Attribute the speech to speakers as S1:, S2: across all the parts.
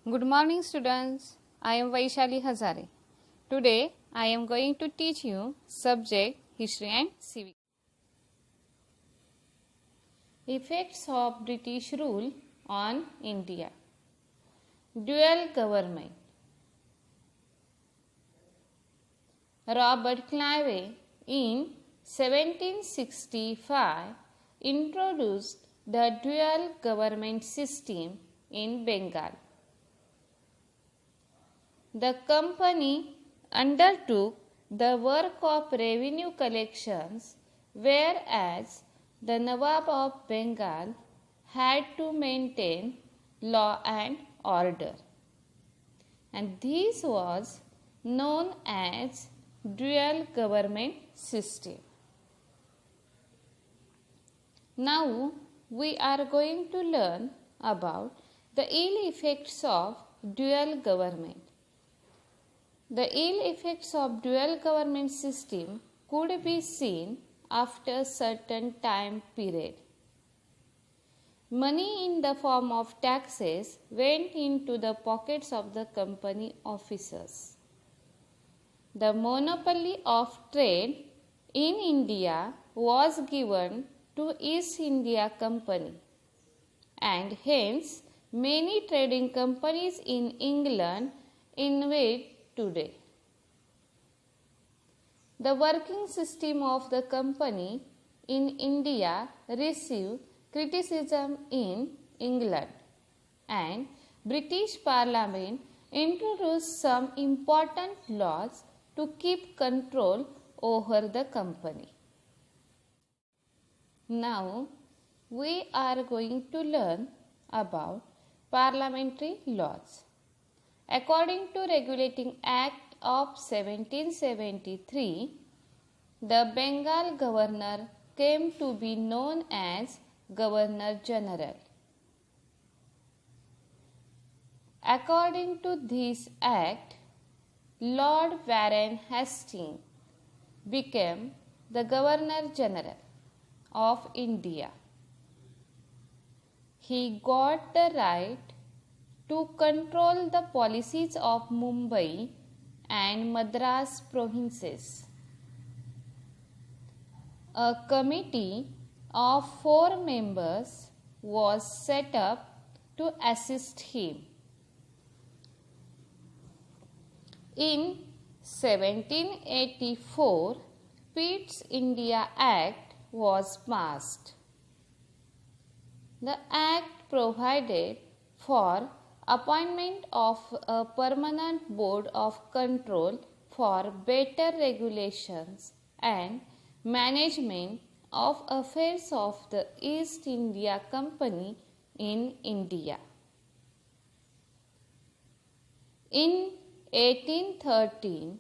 S1: Good morning students. I am Vaishali Hazare. Today I am going to teach you subject History and Civics. Effects of British rule on India. Dual government. Robert Clive in 1765 introduced the dual government system in Bengal. The company undertook the work of revenue collections, whereas the Nawab of Bengal had to maintain law and order. And this was known as dual government system. Now we are going to learn about the ill effects of dual government. The ill effects of dual government system could be seen after certain time period. Money in the form of taxes went into the pockets of the company officers. The monopoly of trade in India was given to East India Company, and hence many trading companies in England invade today. The working system of the company in India received criticism in England, and British Parliament introduced some important laws to keep control over the company. Now we are going to learn about parliamentary laws. According to Regulating Act of 1773, the Bengal governor came to be known as Governor General. According to this act, Lord Warren Hastings became the Governor General of India. He got the right to control the policies of Mumbai and Madras provinces. A committee of 4 members was set up to assist him. In 1784, Pitt's India Act was passed. The act provided for appointment of a permanent board of control for better regulations and management of affairs of the East India Company in India. In 1813,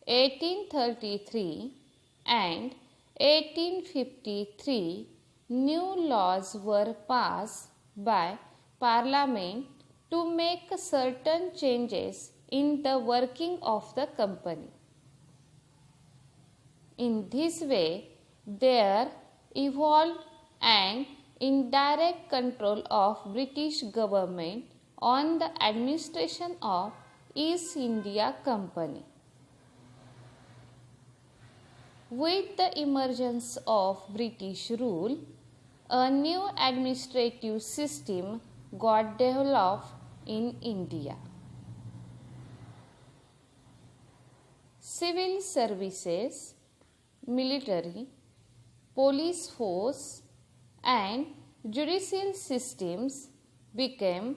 S1: 1833 and 1853, new laws were passed by Parliament to make certain changes in the working of the company. In this way, there evolved an indirect control of British government on the administration of East India Company. With the emergence of British rule, a new administrative system got developed in India. Civil services, military, police force, and judicial systems became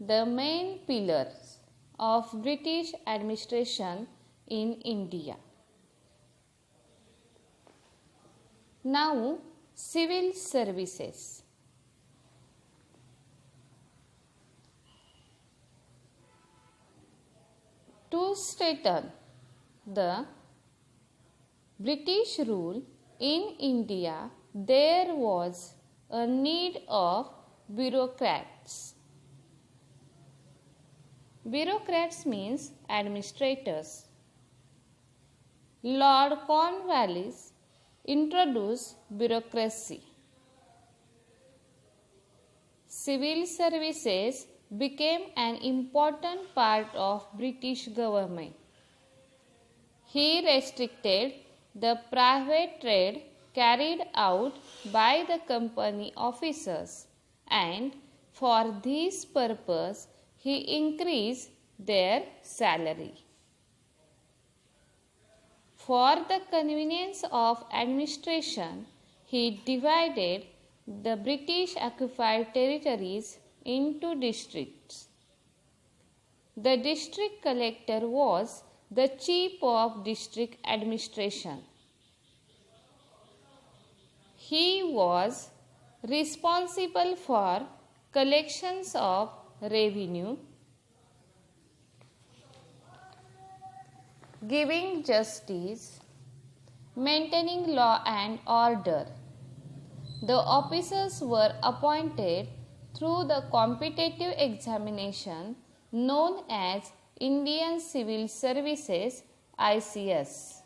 S1: the main pillars of British administration in India. Now, civil services. To strengthen the British rule in India, there was a need of bureaucrats. Bureaucrats means administrators. Lord Cornwallis introduced bureaucracy. Civil services became an important part of British government. He restricted the private trade carried out by the company officers, and for this purpose he increased their salary. For the convenience of administration, he divided the British occupied territories into districts. The district collector was the chief of district administration. He was responsible for collections of revenue, giving justice, maintaining law and order. The officers were appointed through the competitive examination known as Indian Civil Services ICS.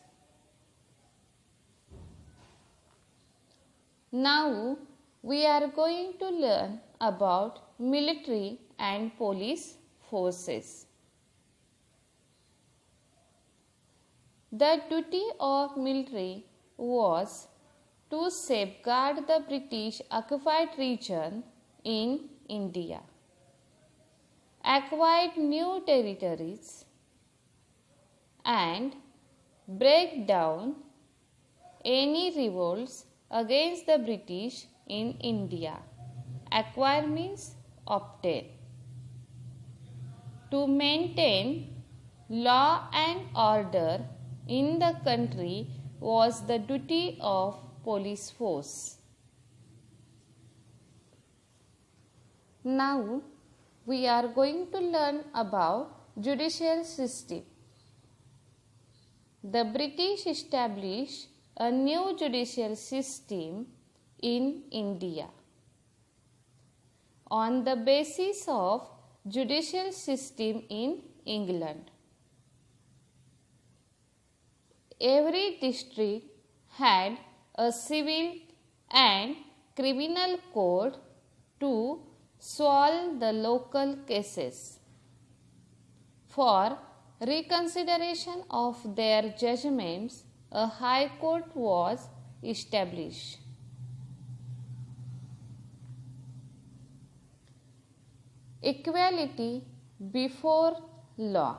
S1: Now we are going to learn about military and police forces. The duty of military was to safeguard the British occupied region in India, acquire new territories, and break down any revolts against the British in India. Acquire means obtain. To maintain law and order in the country was the duty of police force. Now we are going to learn about judicial system. The British established a new judicial system in India on the basis of judicial system in England. Every district had a civil and criminal court to solve the local cases. For reconsideration of their judgments, a high court was established. Equality before law.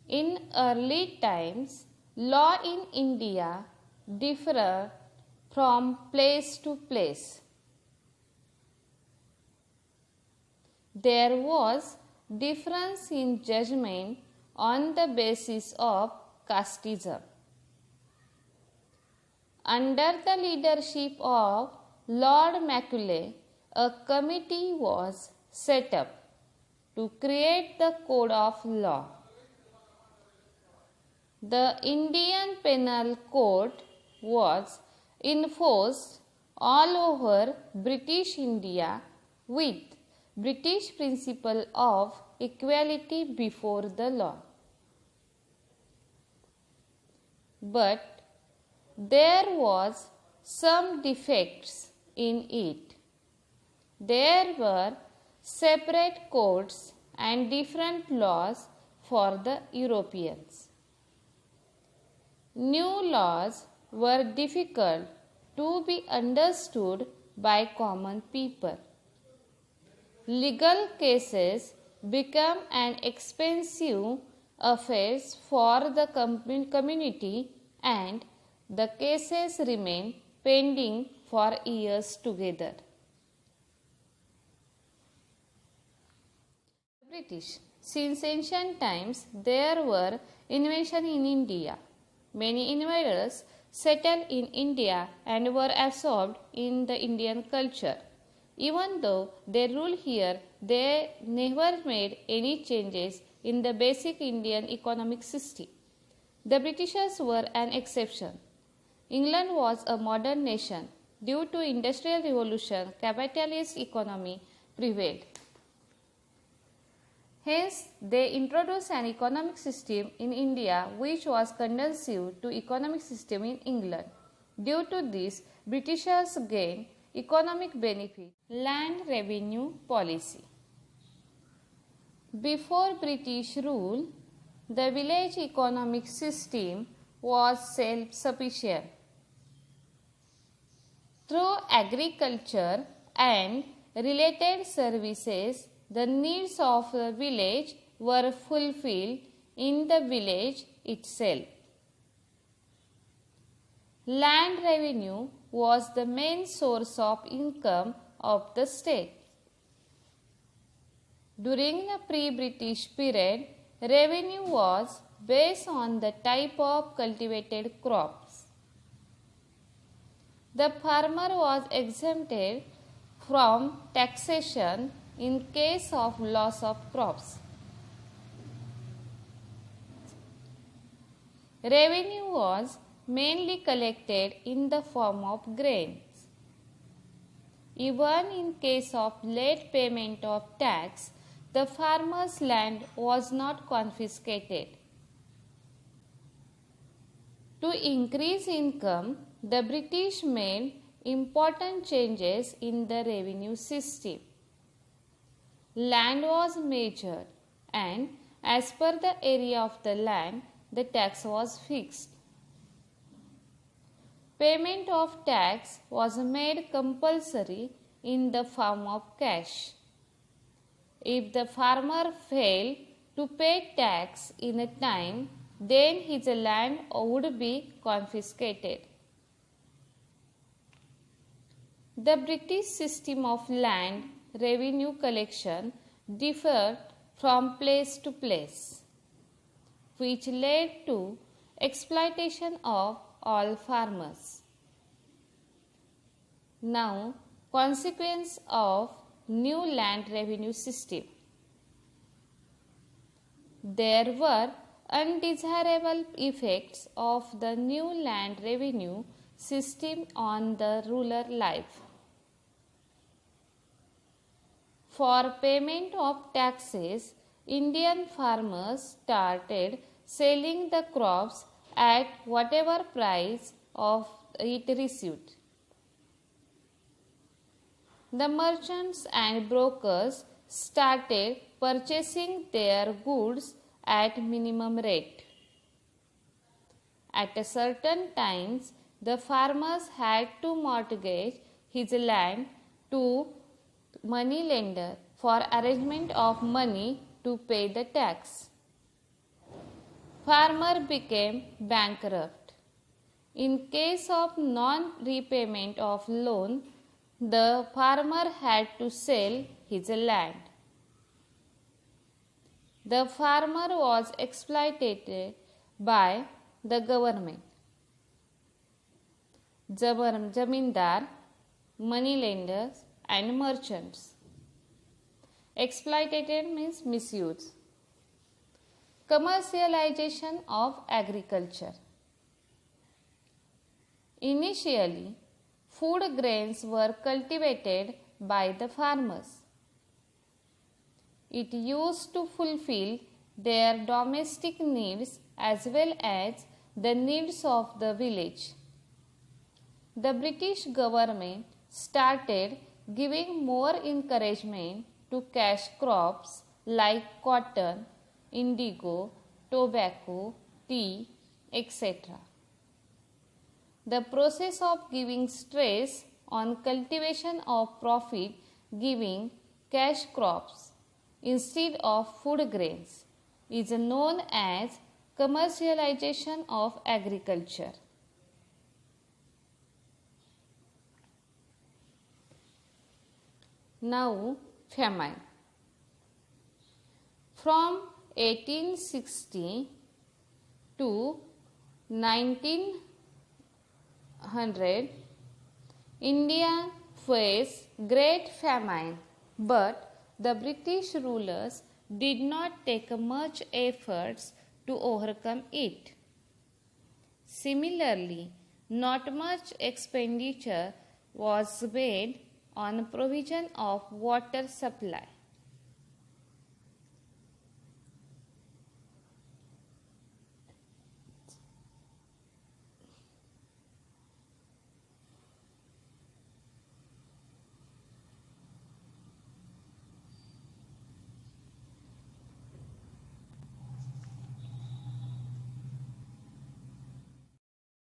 S1: In early times, law in India differed from place to place. There was difference in judgment on the basis of casteism. Under the leadership of Lord Macaulay, a committee was set up to create the code of law. The Indian Penal Code was enforced all over British India with British principle of equality before the law. But there was some defects in it. There were separate codes and different laws for the Europeans. New laws were difficult to be understood by common people. Legal cases became an expensive affair for the community, and the cases remained pending for years together. British. Since ancient times, there were inventions in India. Many invaders settled in India and were absorbed in the Indian culture. Even though they ruled here, they never made any changes in the basic Indian economic system. The Britishers were an exception. England was a modern nation. Due to Industrial Revolution, capitalist economy prevailed. Hence, they introduced an economic system in India which was conducive to economic system in England. Due to this, Britishers gained economic benefit. Land revenue policy. Before British rule, the village economic system was self-sufficient. Through agriculture and related services, the needs of the village were fulfilled in the village itself. Land revenue was the main source of income of the state. During the pre-British period, revenue was based on the type of cultivated crops. The farmer was exempted from taxation in case of loss of crops. Revenue was mainly collected in the form of grains. Even in case of late payment of tax, the farmer's land was not confiscated. To increase income, the British made important changes in the revenue system. Land was measured, and as per the area of the land, the tax was fixed. Payment of tax was made compulsory in the form of cash. If the farmer failed to pay tax in a time, then his land would be confiscated. The British system of land revenue collection differed from place to place, which led to exploitation of all farmers. Now, consequence of new land revenue system. There were undesirable effects of the new land revenue system on the rural life. For payment of taxes, Indian farmers started selling the crops at whatever price of it received. The merchants and brokers started purchasing their goods at minimum rate. At a certain times, the farmers had to mortgage his land to money lender for arrangement of money to pay the tax. Farmer became bankrupt. In case of non-repayment of loan, the farmer had to sell his land. The farmer was exploited by the government. Zamindar, moneylenders and merchants. Exploited means misuse. Commercialization of agriculture. Initially, food grains were cultivated by the farmers. It used to fulfill their domestic needs as well as the needs of the village. The British government started giving more encouragement to cash crops like cotton, indigo, tobacco, tea, etc. The process of giving stress on cultivation of profit giving cash crops instead of food grains is known as commercialization of agriculture. Now, famine. From 1860 to 1900, India faced great famine, but the British rulers did not take much efforts to overcome it. Similarly, not much expenditure was made on provision of water supply.